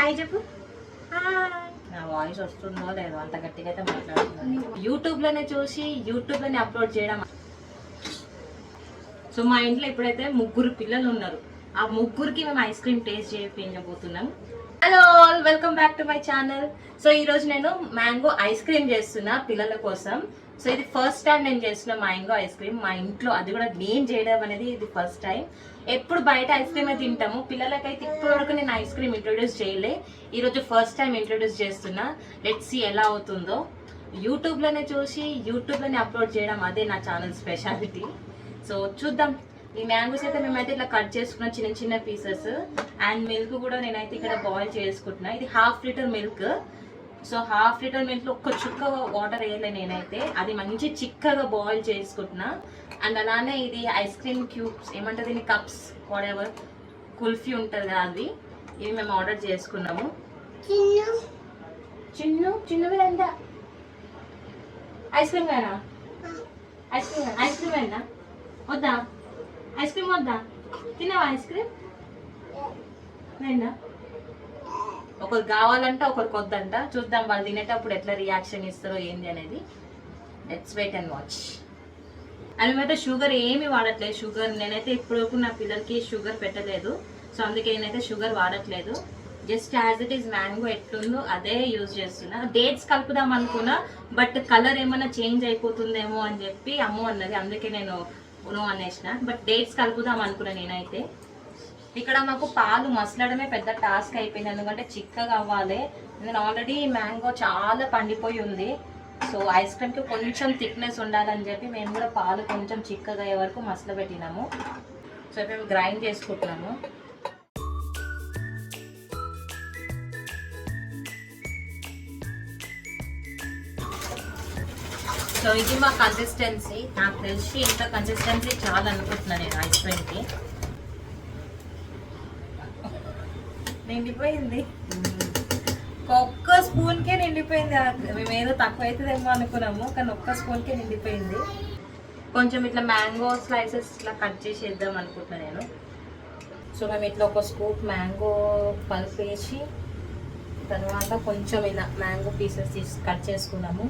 Hi చెప్పు. నా voice వస్తుందో లేదో అంత గట్టిగా అయితే మాట్లాడుతున్నాను. యూట్యూబ్లోనే చూసి యూట్యూబ్లోనే అప్లోడ్ చేయడం. సో మా ఇంట్లో ఇప్పుడైతే 3 పిల్లలు ఉన్నారు. ఆ 3కి మేము ఐస్ క్రీమ్ టేస్ట్ చేయించబోతున్నాం. Hello all, welcome back to my channel. So ఈరోజు నేను మ్యాంగో ఐస్ క్రీమ్ చేస్తున్నా పిల్లల కోసం. సో ఇది ఫస్ట్ టైం నేను చేస్తున్న మ్యాంగో ఐస్ క్రీమ్ మా ఇంట్లో, అది కూడా నేను చేయడం అనేది ఇది ఫస్ట్ టైం. ఎప్పుడు బయట ఐస్ క్రీమ్ అయితే తింటాము, పిల్లలకైతే ఇప్పటి వరకు నేను ఐస్ క్రీమ్ ఇంట్రొడ్యూస్ చేయలే. ఈరోజు ఫస్ట్ టైం ఇంట్రొడ్యూస్ చేస్తున్నా. లెట్స్ సీ ఎలా అవుతుందో. యూట్యూబ్లోనే చూసి యూట్యూబ్లోనే అప్లోడ్ చేయడం అదే నా ఛానల్ స్పెషాలిటీ. సో చూద్దాం. ఈ మ్యాంగోస్ అయితే మేమైతే ఇట్లా కట్ చేసుకున్నాం చిన్న చిన్న పీసెస్. అండ్ మిల్క్ కూడా నేనైతే ఇక్కడ బాయిల్ చేసుకుంటున్నా. ఇది 1/2 litre milk. So 1/2 litre milk ఒక్క చుక్క వాటర్ వేయలే నేనైతే, అది మంచి చిక్కగా బాయిల్ చేసుకుంటున్నా. అండ్ అలానే ఇది ఐస్ క్రీమ్ క్యూబ్స్ ఏమంటుంది దీన్ని, కప్స్ వాటెవర్, కుల్ఫీ ఉంటుంది కదా అది, ఇవి మేము ఆర్డర్ చేసుకున్నాము. చిన్నవి ఎంత ఐస్ క్రీమ్ వేనా, ఐస్ క్రీమ్ వేనా, వద్దా ఐస్ క్రీమ్, వద్దా, తిన్నావా ఐస్ క్రీమ్ వేనా? ఒకరు కావాలంటే ఒకరికి వద్దంట. చూద్దాం వాళ్ళు తినేటప్పుడు ఎట్లా రియాక్షన్ ఇస్తారో ఏంది అనేది. Let's wait and watch. And మేమైతే షుగర్ ఏమి వాడట్లేదు. షుగర్ నేనైతే ఇప్పుడు నా పిల్లలకి షుగర్ పెట్టలేదు. సో అందుకే నేనైతే షుగర్ వాడట్లేదు. Just as it is mango ఎట్లుందో అదే యూజ్ చేస్తున్నా. డేట్స్ కలుపుదాం అనుకున్నా, బట్ కలర్ ఏమైనా చేంజ్ అయిపోతుందేమో అని చెప్పి అమ్మ అన్నది, అందుకే నేను నో అనేసిన. బట్ డేట్స్ కలుపుదాం అనుకున్నా నేనైతే. ఇక్కడ మాకు పాలు మసలడమే పెద్ద టాస్క్ అయిపోయింది, ఎందుకంటే చిక్కగా అవ్వాలి. నేను ఆల్రెడీ మ్యాంగో చాలా పండిపోయి ఉంది. సో ఐస్ క్రీమ్కి కొంచెం థిక్నెస్ ఉండాలని చెప్పి మేము కూడా పాలు కొంచెం చిక్కగా అయ్యే వరకు మసలబెట్టినాము. సో ఇప్పుడు మేము గ్రైండ్ చేసుకుంటున్నాము. సో ఇది మా కన్సిస్టెన్సీ. నాకు తెలిసి ఇంత కన్సిస్టెన్సీ చాలా అనుకుంటున్నాను నేను ఐస్ క్రీమ్కి. నిండిపోయింది, ఒక్క స్పూన్కే నిండిపోయింది. మేము ఏదో తక్కువ అవుతుందేమో అనుకున్నాము, కానీ ఒక్క స్పూన్కే నిండిపోయింది. కొంచెం ఇట్లా మ్యాంగో స్లైసెస్ ఇట్లా కట్ చేసి వేద్దాం అనుకుంటున్నాను నేను. సో మేము ఇట్లా ఒక స్కూప్ మ్యాంగో పల్ప్ వేసి తర్వాత కొంచెం ఇలా మ్యాంగో పీసెస్ తీసి కట్ చేసుకున్నాము.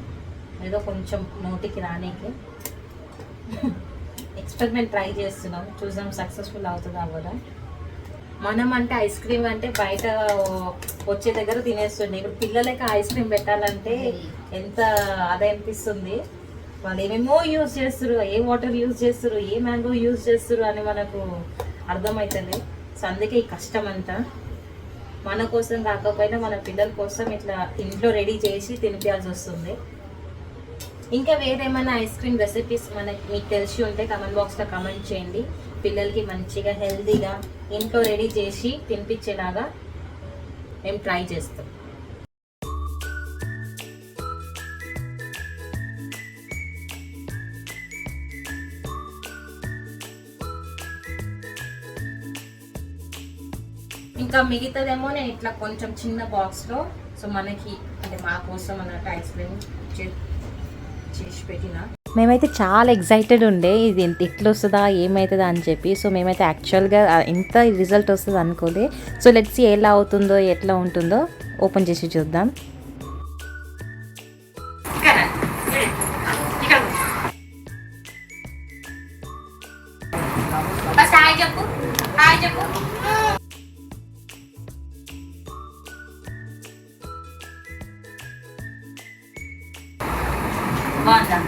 ఏదో కొంచెం నోటికి రానీకి ఎక్స్పెరిమెంట్ ట్రై చేస్తున్నాం. చూద్దాం సక్సెస్ఫుల్ అవుతుందా అవ్వదా. మనం అంటే ఐస్ క్రీమ్ అంటే బయట వచ్చే దగ్గర తినేస్తుండే. ఇప్పుడు పిల్లలకి ఐస్ క్రీమ్ పెట్టాలంటే ఎంత అదే అనిపిస్తుంది. వాళ్ళు ఏమేమో యూజ్ చేస్తారు, ఏ వాటర్ యూజ్ చేస్తారు, ఏ మ్యాంగో యూజ్ చేస్తారు అని మనకు అర్థమవుతుంది. సో అందుకే ఈ కష్టం అంతా. మన కోసం కాకపోయినా మన పిల్లల కోసం ఇట్లా ఇంట్లో రెడీ చేసి తినిపించాల్సి వస్తుంది. ఇంకా వేరేమైనా ఐస్ క్రీమ్ రెసిపీస్ మీకు తెలిసి ఉంటే కమెంట్ బాక్స్లో కమెంట్ చేయండి. పిల్లలకి మంచిగా హెల్తీగా ఇంట్లో రెడీ చేసి తినిపించేలాగా మేము ట్రై చేస్తాం. ఇంకా మిగతాదేమో నేను ఇట్లా కొంచెం చిన్న బాక్స్లో, సో మనకి అంటే మా కోసం అన్నట్టు ఐస్ క్రీమ్ చేసి పెట్టిన. మేమైతే చాలా ఎక్సైటెడ్ ఉండే ఇది ఎట్లా వస్తుందా ఏమవుతుందా అని చెప్పి. సో మేమైతే యాక్చువల్గా ఎంత రిజల్ట్ వస్తుంది అనుకోలే. సో లెట్స్ సీ ఎలా అవుతుందో ఎట్లా ఉంటుందో ఓపెన్ చేసి చూద్దాం. బాగుందా?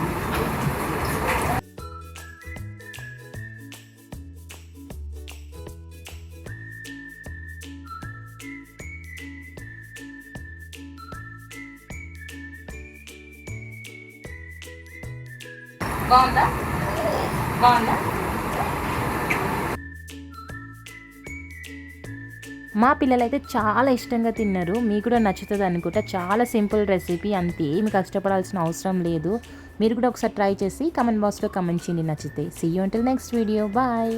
బాగుందా? బాగుందా? మా పిల్లలైతే చాలా ఇష్టంగా తిన్నారు. మీకు కూడా నచ్చుతుంది అనుకుంటా. చాలా సింపుల్ రెసిపీ, అంతే ఏమి కష్టపడాల్సిన అవసరం లేదు. మీరు కూడా ఒకసారి ట్రై చేసి కమెంట్ బాక్స్లో కమెంట్ చేయండి నచ్చితే. See you until next video. Bye.